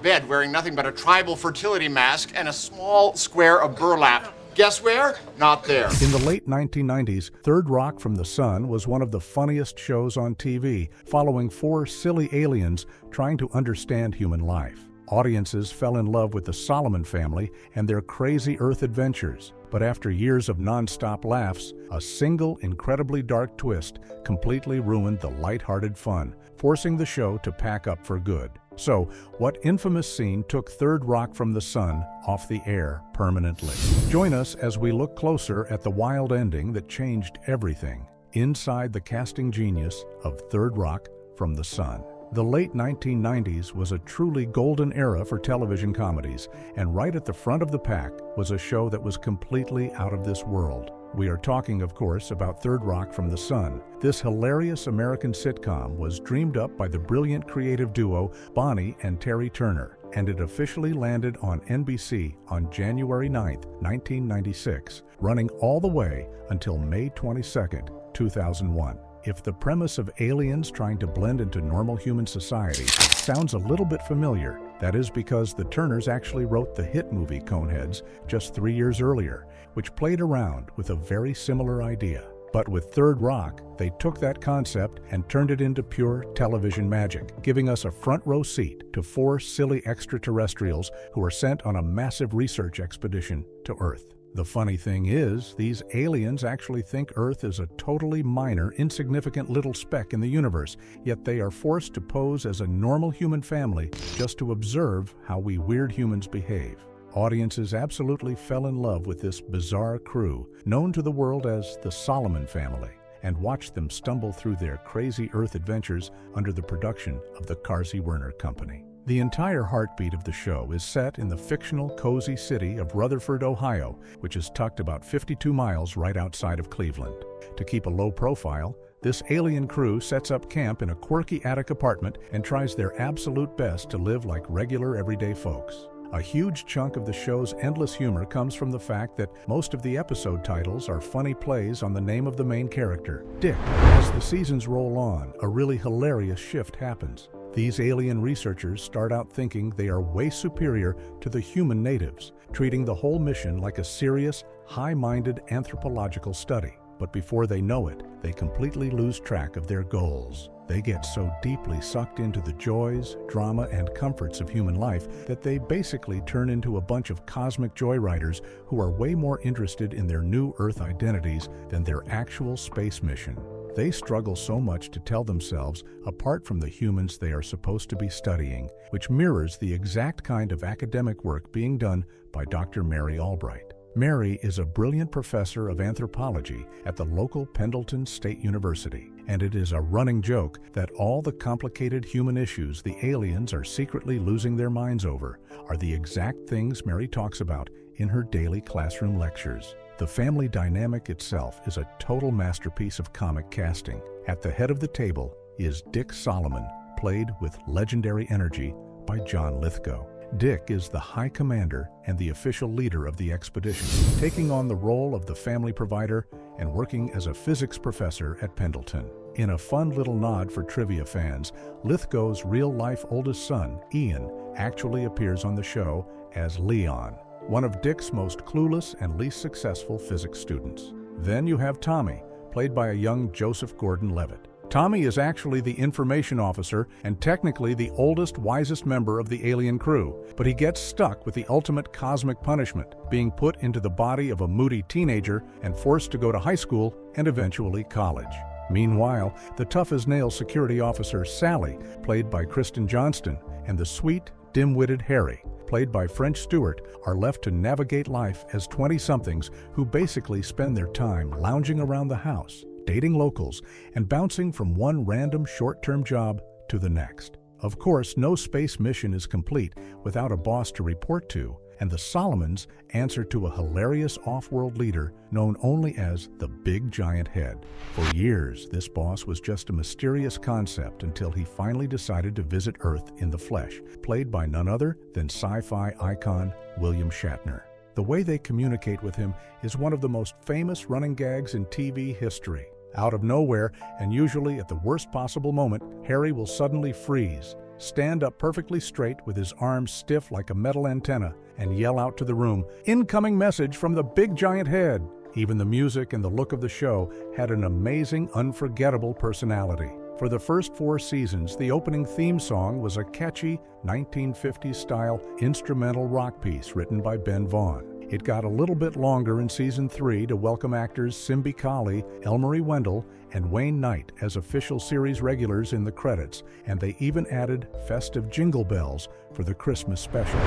bed wearing nothing but a tribal fertility mask and a small square of burlap. Guess where? Not there. In the late 1990s, Third Rock from the Sun was one of the funniest shows on TV, following four silly aliens trying to understand human life. Audiences fell in love with the Solomon family and their crazy Earth adventures. But after years of non-stop laughs, a single incredibly dark twist completely ruined the lighthearted fun, forcing the show to pack up for good. So, what infamous scene took Third Rock from the Sun off the air permanently? Join us as we look closer at the wild ending that changed everything inside the casting genius of Third Rock from the Sun. The late 1990s was a truly golden era for television comedies, and right at the front of the pack was a show that was completely out of this world. We are talking, of course, about Third Rock from the Sun. This hilarious American sitcom was dreamed up by the brilliant creative duo Bonnie and Terry Turner, and it officially landed on NBC on January 9, 1996, running all the way until May 22, 2001. If the premise of aliens trying to blend into normal human society sounds a little bit familiar, that is because the Turners actually wrote the hit movie Coneheads just 3 years earlier, which played around with a very similar idea. But with Third Rock, they took that concept and turned it into pure television magic, giving us a front row seat to four silly extraterrestrials who were sent on a massive research expedition to Earth. The funny thing is, these aliens actually think Earth is a totally minor, insignificant little speck in the universe, yet they are forced to pose as a normal human family just to observe how we weird humans behave. Audiences absolutely fell in love with this bizarre crew, known to the world as the Solomon family, and watched them stumble through their crazy Earth adventures under the production of the Carsey-Werner Company. The entire heartbeat of the show is set in the fictional cozy city of Rutherford, Ohio, which is tucked about 52 miles right outside of Cleveland. To keep a low profile, this alien crew sets up camp in a quirky attic apartment and tries their absolute best to live like regular everyday folks. A huge chunk of the show's endless humor comes from the fact that most of the episode titles are funny plays on the name of the main character, Dick. As the seasons roll on, a really hilarious shift happens. These alien researchers start out thinking they are way superior to the human natives, treating the whole mission like a serious, high-minded anthropological study. But before they know it, they completely lose track of their goals. They get so deeply sucked into the joys, drama, and comforts of human life that they basically turn into a bunch of cosmic joyriders who are way more interested in their new Earth identities than their actual space mission. They struggle so much to tell themselves apart from the humans they are supposed to be studying, which mirrors the exact kind of academic work being done by Dr. Mary Albright. Mary is a brilliant professor of anthropology at the local Pendleton State University, and it is a running joke that all the complicated human issues the aliens are secretly losing their minds over are the exact things Mary talks about in her daily classroom lectures. The family dynamic itself is a total masterpiece of comic casting. At the head of the table is Dick Solomon, played with legendary energy by John Lithgow. Dick is the High Commander and the official leader of the expedition, taking on the role of the family provider and working as a physics professor at Pendleton. In a fun little nod for trivia fans, Lithgow's real-life oldest son, Ian, actually appears on the show as Leon, one of Dick's most clueless and least successful physics students. Then you have Tommy, played by a young Joseph Gordon-Levitt. Tommy is actually the information officer and technically the oldest, wisest member of the alien crew, but he gets stuck with the ultimate cosmic punishment, being put into the body of a moody teenager and forced to go to high school and eventually college. Meanwhile, the tough-as-nails security officer Sally, played by Kristen Johnston, and the sweet, dim-witted Harry, played by French Stewart, are left to navigate life as 20-somethings who basically spend their time lounging around the house, dating locals, and bouncing from one random short-term job to the next. Of course, no space mission is complete without a boss to report to, and the Solomons answer to a hilarious off-world leader known only as the Big Giant Head. For years, this boss was just a mysterious concept until he finally decided to visit Earth in the flesh, played by none other than sci-fi icon William Shatner. The way they communicate with him is one of the most famous running gags in TV history. Out of nowhere, and usually at the worst possible moment, Harry will suddenly freeze, stand up perfectly straight with his arms stiff like a metal antenna, and yell out to the room, "Incoming message from the big giant head!" Even the music and the look of the show had an amazing, unforgettable personality. For the first 4 seasons, the opening theme song was a catchy 1950s-style instrumental rock piece written by Ben Vaughn. It got a little bit longer in Season 3 to welcome actors Simbi Kali, Elmarie Wendell, and Wayne Knight as official series regulars in the credits, and they even added festive jingle bells for the Christmas special.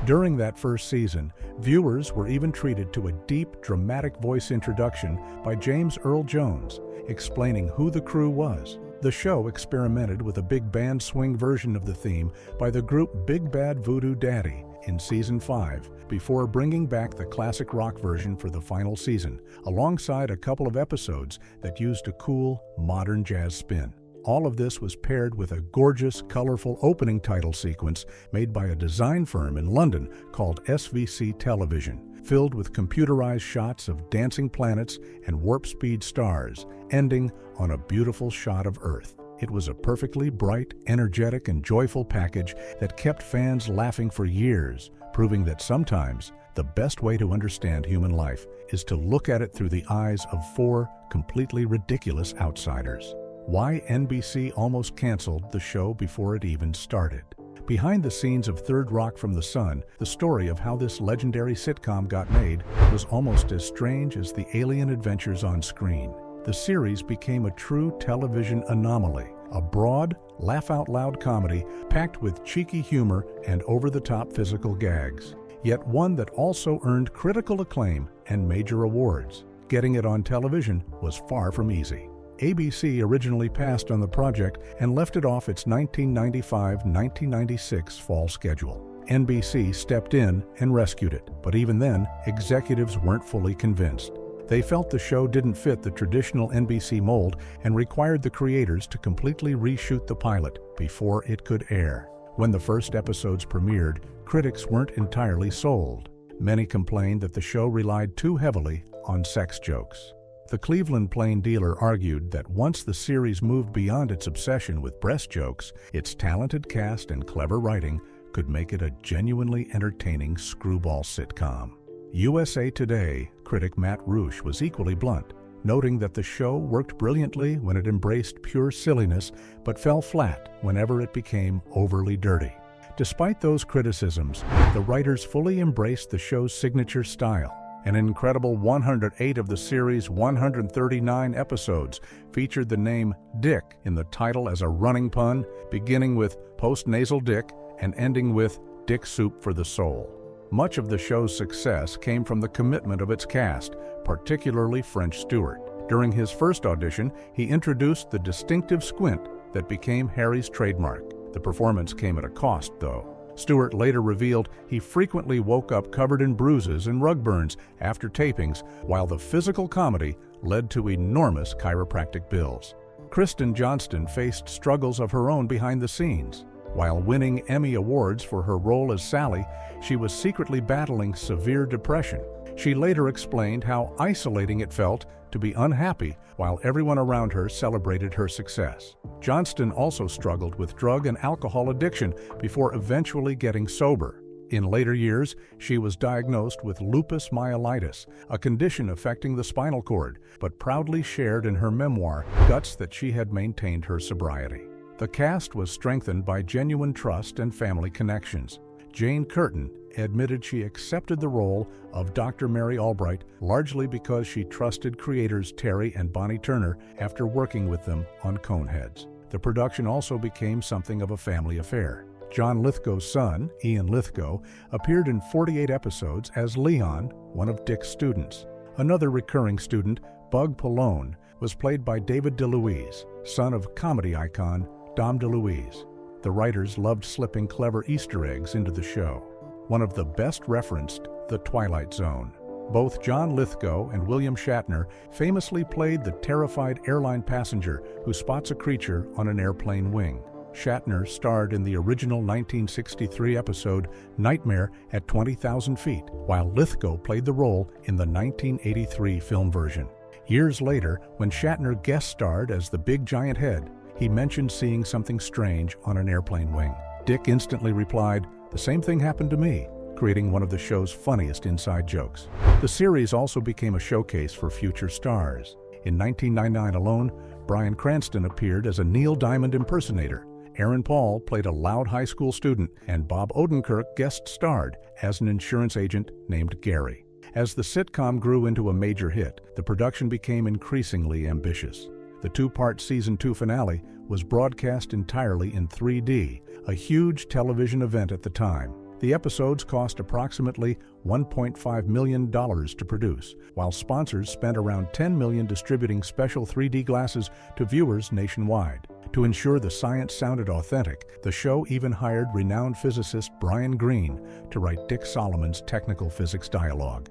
During that first season, viewers were even treated to a deep, dramatic voice introduction by James Earl Jones, explaining who the crew was. The show experimented with a big band swing version of the theme by the group Big Bad Voodoo Daddy in Season 5, before bringing back the classic rock version for the final season, alongside a couple of episodes that used a cool, modern jazz spin. All of this was paired with a gorgeous, colorful opening title sequence made by a design firm in London called SVC Television, filled with computerized shots of dancing planets and warp-speed stars, ending on a beautiful shot of Earth. It was a perfectly bright, energetic, and joyful package that kept fans laughing for years, proving that sometimes the best way to understand human life is to look at it through the eyes of 4 completely ridiculous outsiders. Why NBC almost canceled the show before it even started. Behind the scenes of Third Rock from the Sun, the story of how this legendary sitcom got made was almost as strange as the alien adventures on screen. The series became a true television anomaly, a broad, laugh-out-loud comedy packed with cheeky humor and over-the-top physical gags, yet one that also earned critical acclaim and major awards. Getting it on television was far from easy. ABC originally passed on the project and left it off its 1995-1996 fall schedule. NBC stepped in and rescued it, but even then, executives weren't fully convinced. They felt the show didn't fit the traditional NBC mold and required the creators to completely reshoot the pilot before it could air. When the first episodes premiered, critics weren't entirely sold. Many complained that the show relied too heavily on sex jokes. The Cleveland Plain Dealer argued that once the series moved beyond its obsession with breast jokes, its talented cast and clever writing could make it a genuinely entertaining screwball sitcom. USA Today critic Matt Rush was equally blunt, noting that the show worked brilliantly when it embraced pure silliness, but fell flat whenever it became overly dirty. Despite those criticisms, the writers fully embraced the show's signature style. An incredible 108 of the series' 139 episodes featured the name Dick in the title as a running pun, beginning with Post-Nasal Dick and ending with Dick Soup for the Soul. Much of the show's success came from the commitment of its cast, particularly French Stewart. During his first audition, he introduced the distinctive squint that became Harry's trademark. The performance came at a cost, though. Stewart later revealed he frequently woke up covered in bruises and rug burns after tapings, while the physical comedy led to enormous chiropractic bills. Kristen Johnston faced struggles of her own behind the scenes. While winning Emmy Awards for her role as Sally, she was secretly battling severe depression. She later explained how isolating it felt to be unhappy while everyone around her celebrated her success. Johnston also struggled with drug and alcohol addiction before eventually getting sober. In later years, she was diagnosed with lupus myelitis, a condition affecting the spinal cord, but proudly shared in her memoir, Guts, that she had maintained her sobriety. The cast was strengthened by genuine trust and family connections. Jane Curtin admitted she accepted the role of Dr. Mary Albright largely because she trusted creators Terry and Bonnie Turner after working with them on Coneheads. The production also became something of a family affair. John Lithgow's son, Ian Lithgow, appeared in 48 episodes as Leon, one of Dick's students. Another recurring student, Bug Pallone, was played by David DeLuise, son of comedy icon Dom DeLuise. The writers loved slipping clever Easter eggs into the show. One of the best referenced, The Twilight Zone. Both John Lithgow and William Shatner famously played the terrified airline passenger who spots a creature on an airplane wing. Shatner starred in the original 1963 episode Nightmare at 20,000 Feet, while Lithgow played the role in the 1983 film version. Years later, when Shatner guest starred as the Big Giant Head, he mentioned seeing something strange on an airplane wing. Dick instantly replied, "The same thing happened to me," creating one of the show's funniest inside jokes. The series also became a showcase for future stars. In 1999 alone, Bryan Cranston appeared as a Neil Diamond impersonator. Aaron Paul played a loud high school student, and Bob Odenkirk guest starred as an insurance agent named Gary. As the sitcom grew into a major hit, the production became increasingly ambitious. The two-part season 2 finale was broadcast entirely in 3D, a huge television event at the time. The episodes cost approximately $1.5 million to produce, while sponsors spent around $10 million distributing special 3D glasses to viewers nationwide. To ensure the science sounded authentic, the show even hired renowned physicist Brian Greene to write Dick Solomon's technical physics dialogue.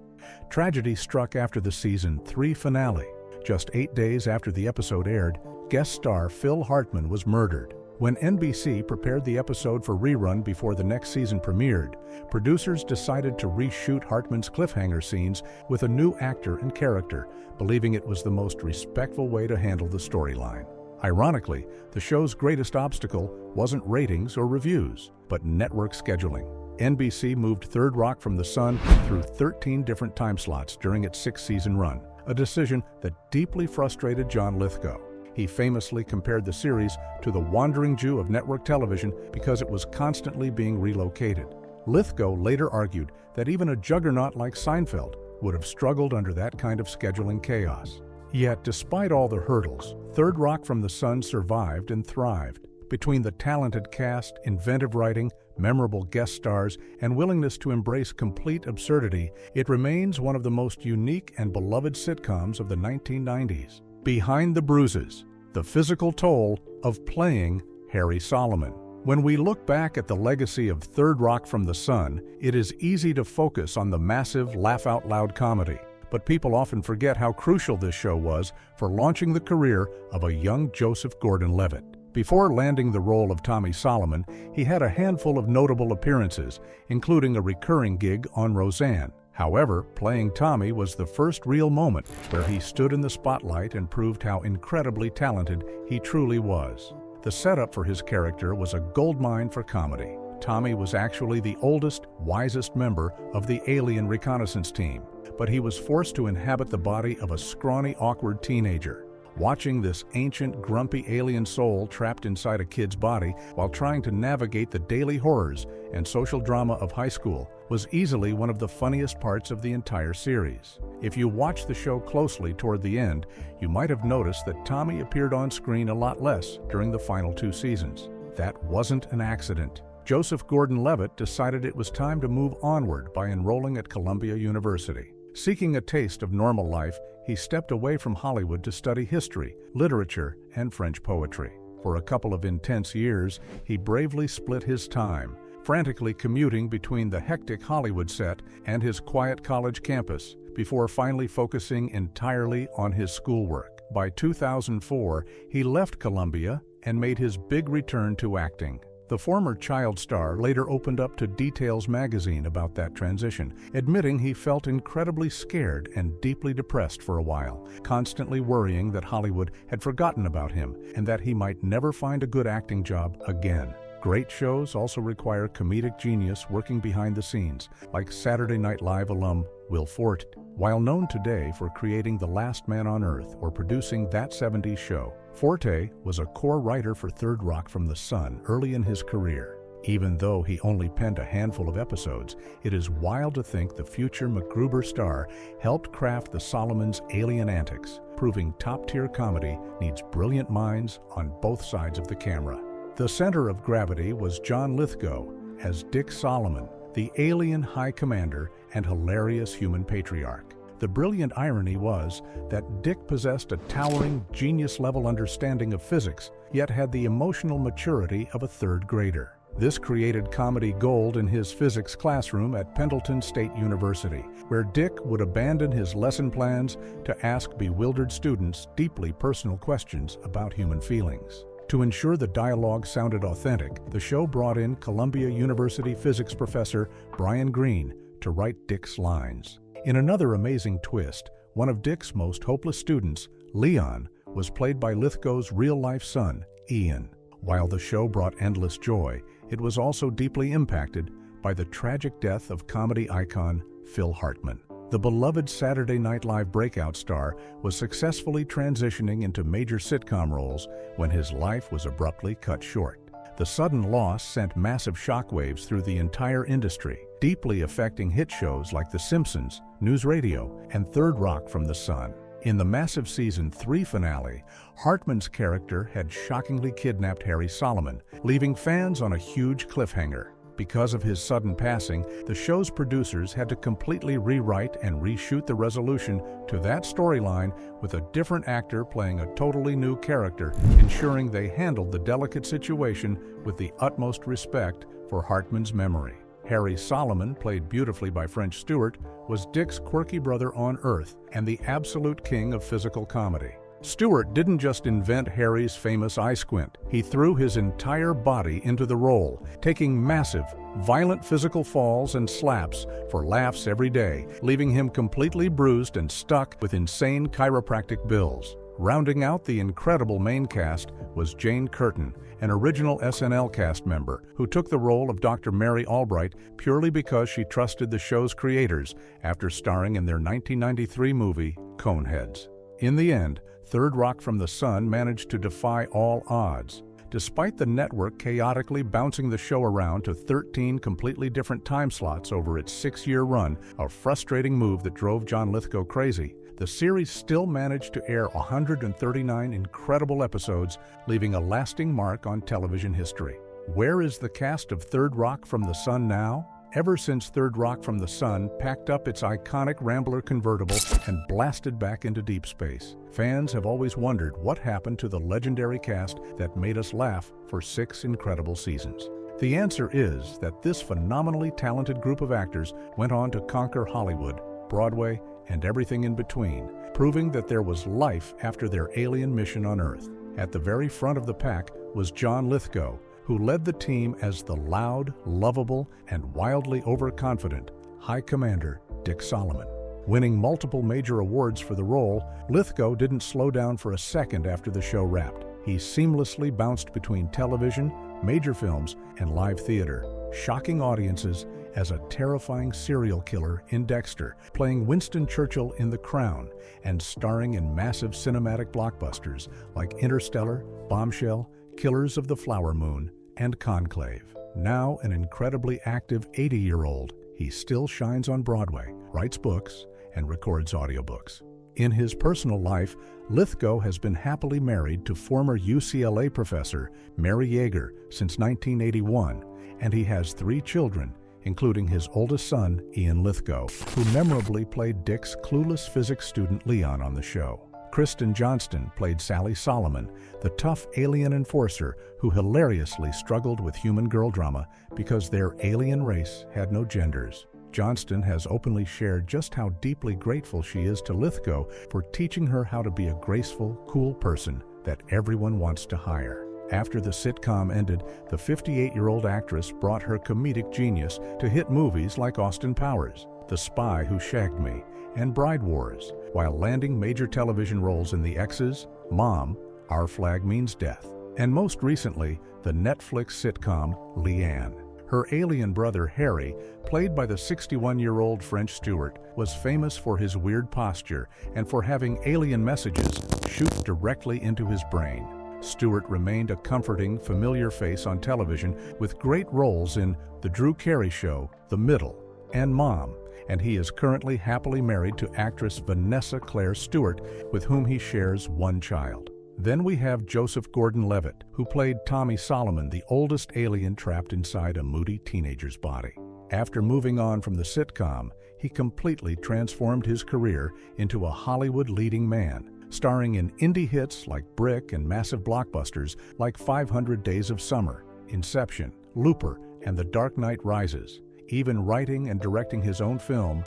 Tragedy struck after the season 3 finale. Just 8 days after the episode aired, guest star Phil Hartman was murdered. When NBC prepared the episode for rerun before the next season premiered, producers decided to reshoot Hartman's cliffhanger scenes with a new actor and character, believing it was the most respectful way to handle the storyline. Ironically, the show's greatest obstacle wasn't ratings or reviews, but network scheduling. NBC moved Third Rock from the Sun through 13 different time slots during its 6-season run, a decision that deeply frustrated John Lithgow. He famously compared the series to the Wandering Jew of network television because it was constantly being relocated. Lithgow later argued that even a juggernaut like Seinfeld would have struggled under that kind of scheduling chaos. Yet, despite all the hurdles, Third Rock from the Sun survived and thrived. Between the talented cast, inventive writing, memorable guest stars, and willingness to embrace complete absurdity, it remains one of the most unique and beloved sitcoms of the 1990s. Behind the Bruises, the physical toll of playing Harry Solomon. When we look back at the legacy of Third Rock from the Sun, it is easy to focus on the massive laugh-out-loud comedy. But people often forget how crucial this show was for launching the career of a young Joseph Gordon-Levitt. Before landing the role of Tommy Solomon, he had a handful of notable appearances, including a recurring gig on Roseanne. However, playing Tommy was the first real moment where he stood in the spotlight and proved how incredibly talented he truly was. The setup for his character was a goldmine for comedy. Tommy was actually the oldest, wisest member of the alien reconnaissance team, but he was forced to inhabit the body of a scrawny, awkward teenager. Watching this ancient, grumpy alien soul trapped inside a kid's body while trying to navigate the daily horrors and social drama of high school was easily one of the funniest parts of the entire series. If you watch the show closely toward the end, you might have noticed that Tommy appeared on screen a lot less during the final 2 seasons. That wasn't an accident. Joseph Gordon-Levitt decided it was time to move onward by enrolling at Columbia University. Seeking a taste of normal life, he stepped away from Hollywood to study history, literature, and French poetry. For a couple of intense years, he bravely split his time, frantically commuting between the hectic Hollywood set and his quiet college campus, before finally focusing entirely on his schoolwork. By 2004, he left Columbia and made his big return to acting. The former child star later opened up to Details magazine about that transition, admitting he felt incredibly scared and deeply depressed for a while, constantly worrying that Hollywood had forgotten about him and that he might never find a good acting job again. Great shows also require comedic genius working behind the scenes, like Saturday Night Live alum Will Forte. While known today for creating The Last Man on Earth or producing That 70s Show, Forte was a core writer for Third Rock from the Sun early in his career. Even though he only penned a handful of episodes, it is wild to think the future MacGruber star helped craft the Solomons' alien antics, proving top-tier comedy needs brilliant minds on both sides of the camera. The center of gravity was John Lithgow as Dick Solomon, the alien high commander and hilarious human patriarch. The brilliant irony was that Dick possessed a towering, genius-level understanding of physics, yet had the emotional maturity of a third grader. This created comedy gold in his physics classroom at Pendleton State University, where Dick would abandon his lesson plans to ask bewildered students deeply personal questions about human feelings. To ensure the dialogue sounded authentic, the show brought in Columbia University physics professor Brian Greene to write Dick's lines. In another amazing twist, one of Dick's most hopeless students, Leon, was played by Lithgow's real-life son, Ian. While the show brought endless joy, it was also deeply impacted by the tragic death of comedy icon Phil Hartman. The beloved Saturday Night Live breakout star was successfully transitioning into major sitcom roles when his life was abruptly cut short. The sudden loss sent massive shockwaves through the entire industry, deeply affecting hit shows like The Simpsons, News Radio, and Third Rock from the Sun. In the massive Season 3 finale, Hartman's character had shockingly kidnapped Harry Solomon, leaving fans on a huge cliffhanger. Because of his sudden passing, the show's producers had to completely rewrite and reshoot the resolution to that storyline with a different actor playing a totally new character, ensuring they handled the delicate situation with the utmost respect for Hartman's memory. Harry Solomon, played beautifully by French Stewart, was Dick's quirky brother on Earth and the absolute king of physical comedy. Stewart didn't just invent Harry's famous eye squint. He threw his entire body into the role, taking massive, violent physical falls and slaps for laughs every day, leaving him completely bruised and stuck with insane chiropractic bills. Rounding out the incredible main cast was Jane Curtin, an original SNL cast member who took the role of Dr. Mary Albright purely because she trusted the show's creators after starring in their 1993 movie, Coneheads. In the end, Third Rock from the Sun managed to defy all odds. Despite the network chaotically bouncing the show around to 13 completely different time slots over its 6-year run, a frustrating move that drove John Lithgow crazy, the series still managed to air 139 incredible episodes, leaving a lasting mark on television history. Where is the cast of Third Rock from the Sun now? Ever since Third Rock from the Sun packed up its iconic Rambler convertible and blasted back into deep space, fans have always wondered what happened to the legendary cast that made us laugh for 6 incredible seasons. The answer is that this phenomenally talented group of actors went on to conquer Hollywood, Broadway, and everything in between, proving that there was life after their alien mission on Earth. At the very front of the pack was John Lithgow, who led the team as the loud, lovable, and wildly overconfident High Commander Dick Solomon. Winning multiple major awards for the role, Lithgow didn't slow down for a second after the show wrapped. He seamlessly bounced between television, major films, and live theater, shocking audiences as a terrifying serial killer in Dexter, playing Winston Churchill in The Crown, and starring in massive cinematic blockbusters like Interstellar, Bombshell, Killers of the Flower Moon, and Conclave. Now an incredibly active 80-year-old, he still shines on Broadway, writes books, and records audiobooks. In his personal life, Lithgow has been happily married to former UCLA professor Mary Yeager since 1981, and he has 3 children, including his oldest son, Ian Lithgow, who memorably played Dick's clueless physics student Leon on the show. Kristen Johnston played Sally Solomon, the tough alien enforcer who hilariously struggled with human girl drama because their alien race had no genders. Johnston has openly shared just how deeply grateful she is to Lithgow for teaching her how to be a graceful, cool person that everyone wants to hire. After the sitcom ended, the 58-year-old actress brought her comedic genius to hit movies like Austin Powers, The Spy Who Shagged Me, and Bride Wars, while landing major television roles in The X's, Mom, Our Flag Means Death, and most recently, the Netflix sitcom Leanne. Her alien brother Harry, played by the 61-year-old French Stewart, was famous for his weird posture and for having alien messages shoot directly into his brain. Stewart remained a comforting, familiar face on television with great roles in The Drew Carey Show, The Middle, and Mom, and he is currently happily married to actress Vanessa Claire Stewart, with whom he shares 1 child. Then we have Joseph Gordon-Levitt, who played Tommy Solomon, the oldest alien trapped inside a moody teenager's body. After moving on from the sitcom, he completely transformed his career into a Hollywood leading man, starring in indie hits like Brick and massive blockbusters like 500 Days of Summer, Inception, Looper, and The Dark Knight Rises, even writing and directing his own film,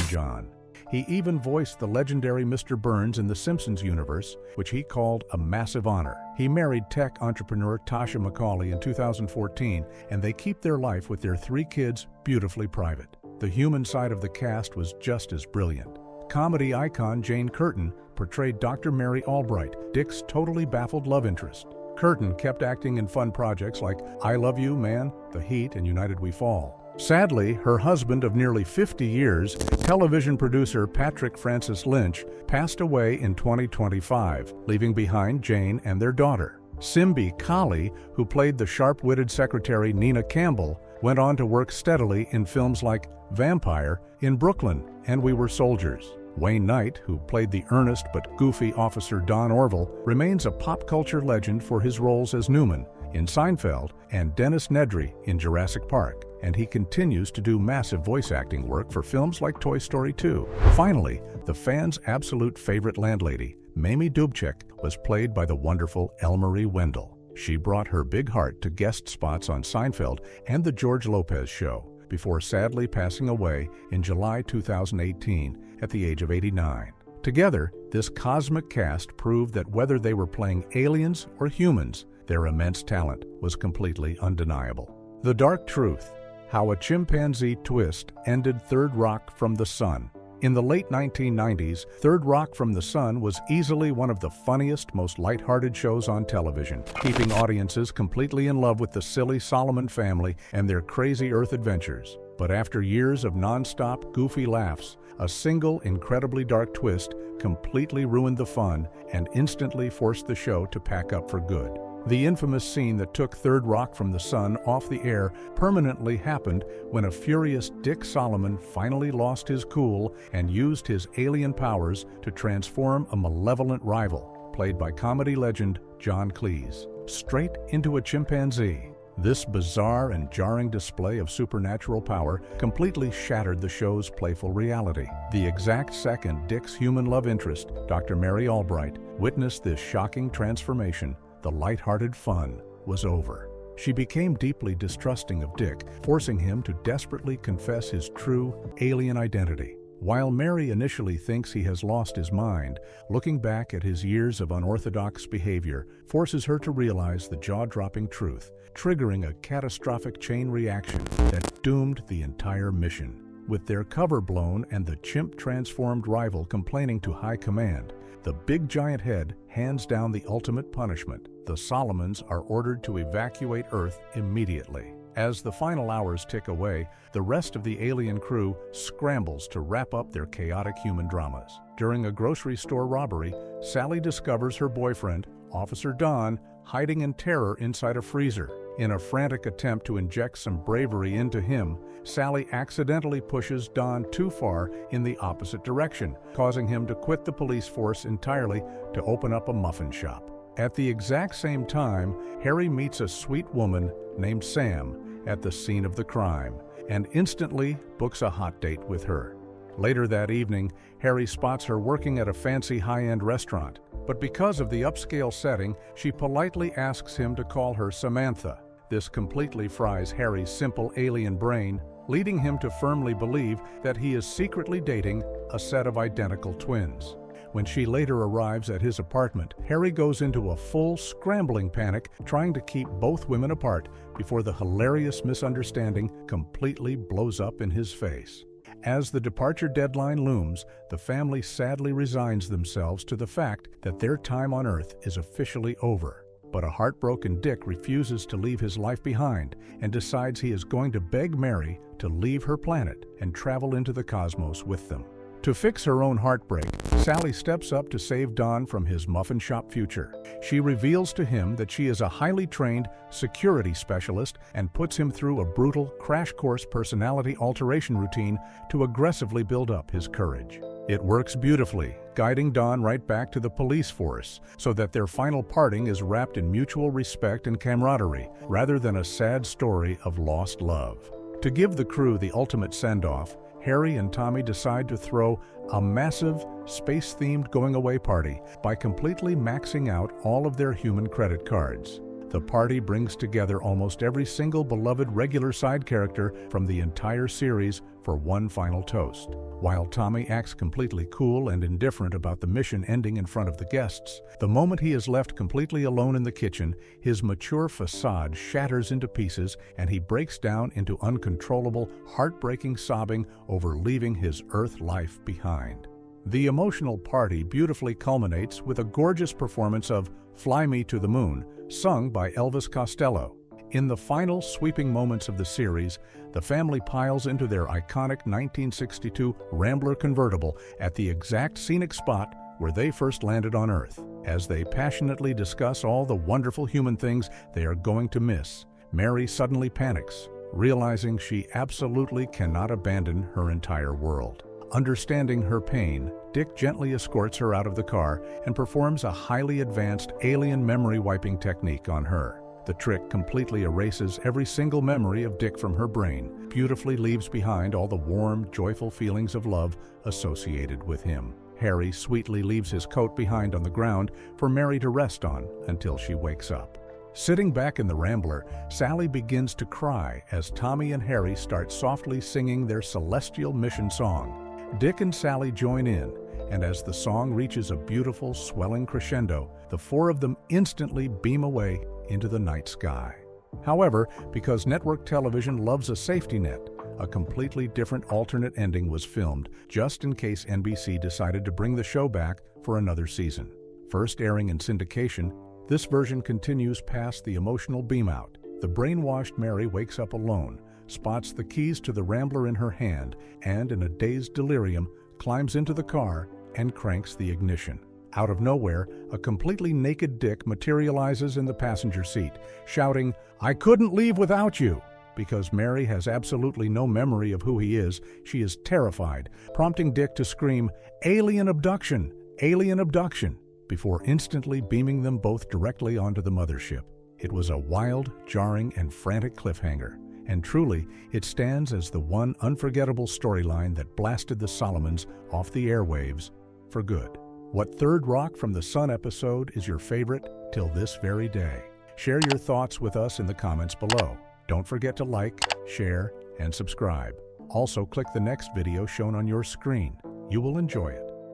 John. He even voiced the legendary Mr. Burns in the Simpsons universe, which he called a massive honor. He married tech entrepreneur Tasha McCauley in 2014, and they keep their life with their 3 kids beautifully private. The human side of the cast was just as brilliant. Comedy icon Jane Curtin portrayed Dr. Mary Albright, Dick's totally baffled love interest. Curtin kept acting in fun projects like I Love You, Man, The Heat, and United We Fall. Sadly, her husband of nearly 50 years, television producer Patrick Francis Lynch, passed away in 2025, leaving behind Jane and their daughter. Simbi Kali, who played the sharp-witted secretary Nina Campbell, went on to work steadily in films like Vampire, In Brooklyn, and We Were Soldiers. Wayne Knight, who played the earnest but goofy officer Don Orville, remains a pop culture legend for his roles as Newman in Seinfeld and Dennis Nedry in Jurassic Park, and he continues to do massive voice acting work for films like Toy Story 2. Finally, the fans' absolute favorite landlady, Mamie Dubček, was played by the wonderful Elmarie Wendell. She brought her big heart to guest spots on Seinfeld and The George Lopez Show, before sadly passing away in July 2018 at the age of 89. Together, this cosmic cast proved that whether they were playing aliens or humans, their immense talent was completely undeniable. The Dark Truth: How a Chimpanzee Twist Ended Third Rock from the Sun. In the late 1990s, Third Rock from the Sun was easily one of the funniest, most lighthearted shows on television, keeping audiences completely in love with the silly Solomon family and their crazy Earth adventures. But after years of non-stop, goofy laughs, a single incredibly dark twist completely ruined the fun and instantly forced the show to pack up for good. The infamous scene that took Third Rock from the Sun off the air permanently happened when a furious Dick Solomon finally lost his cool and used his alien powers to transform a malevolent rival, played by comedy legend John Cleese, straight into a chimpanzee. This bizarre and jarring display of supernatural power completely shattered the show's playful reality. The exact second Dick's human love interest, Dr. Mary Albright, witnessed this shocking transformation, the lighthearted fun was over. She became deeply distrusting of Dick, forcing him to desperately confess his true alien identity. While Mary initially thinks he has lost his mind, looking back at his years of unorthodox behavior forces her to realize the jaw-dropping truth, triggering a catastrophic chain reaction that doomed the entire mission. With their cover blown and the chimp-transformed rival complaining to high command, the big giant head hands down the ultimate punishment. The Solomons are ordered to evacuate Earth immediately. As the final hours tick away, the rest of the alien crew scrambles to wrap up their chaotic human dramas. During a grocery store robbery, Sally discovers her boyfriend, Officer Don, hiding in terror inside a freezer. In a frantic attempt to inject some bravery into him, Sally accidentally pushes Don too far in the opposite direction, causing him to quit the police force entirely to open up a muffin shop. At the exact same time, Harry meets a sweet woman named Sam at the scene of the crime and instantly books a hot date with her. Later that evening, Harry spots her working at a fancy high-end restaurant, but because of the upscale setting, she politely asks him to call her Samantha. This completely fries Harry's simple alien brain, leading him to firmly believe that he is secretly dating a set of identical twins. When she later arrives at his apartment, Harry goes into a full scrambling panic, trying to keep both women apart before the hilarious misunderstanding completely blows up in his face. As the departure deadline looms, the family sadly resigns themselves to the fact that their time on Earth is officially over. But a heartbroken Dick refuses to leave his life behind and decides he is going to beg Mary to leave her planet and travel into the cosmos with them. To fix her own heartbreak, Sally steps up to save Don from his muffin shop future. She reveals to him that she is a highly trained security specialist and puts him through a brutal crash course personality alteration routine to aggressively build up his courage. It works beautifully, guiding Don right back to the police force, so that their final parting is wrapped in mutual respect and camaraderie, rather than a sad story of lost love. To give the crew the ultimate send-off, Harry and Tommy decide to throw a massive, space-themed going-away party by completely maxing out all of their human credit cards. The party brings together almost every single beloved regular side character from the entire series for one final toast. While Tommy acts completely cool and indifferent about the mission ending in front of the guests, the moment he is left completely alone in the kitchen, his mature facade shatters into pieces and he breaks down into uncontrollable, heartbreaking sobbing over leaving his Earth life behind. The emotional party beautifully culminates with a gorgeous performance of Fly Me to the Moon, sung by Elvis Costello. In the final sweeping moments of the series, the family piles into their iconic 1962 Rambler convertible at the exact scenic spot where they first landed on Earth. As they passionately discuss all the wonderful human things they are going to miss, Mary suddenly panics, realizing she absolutely cannot abandon her entire world. Understanding her pain, Dick gently escorts her out of the car and performs a highly advanced alien memory wiping technique on her. The trick completely erases every single memory of Dick from her brain, beautifully leaves behind all the warm, joyful feelings of love associated with him. Harry sweetly leaves his coat behind on the ground for Mary to rest on until she wakes up. Sitting back in the Rambler, Sally begins to cry as Tommy and Harry start softly singing their celestial mission song. Dick and Sally join in, and as the song reaches a beautiful, swelling crescendo, the four of them instantly beam away into the night sky. However, because network television loves a safety net, a completely different alternate ending was filmed just in case NBC decided to bring the show back for another season. First airing in syndication, this version continues past the emotional beam-out. The brainwashed Mary wakes up alone, spots the keys to the Rambler in her hand, and in a dazed delirium, climbs into the car and cranks the ignition. Out of nowhere, a completely naked Dick materializes in the passenger seat, shouting, "I couldn't leave without you!" Because Mary has absolutely no memory of who he is, she is terrified, prompting Dick to scream, "Alien abduction! Alien abduction!" before instantly beaming them both directly onto the mothership. It was a wild, jarring, and frantic cliffhanger, and truly, it stands as the one unforgettable storyline that blasted the Solomons off the airwaves for good. What Third Rock from the Sun episode is your favorite till this very day? Share your thoughts with us in the comments below. Don't forget to like, share, and subscribe. Also, click the next video shown on your screen. You will enjoy it.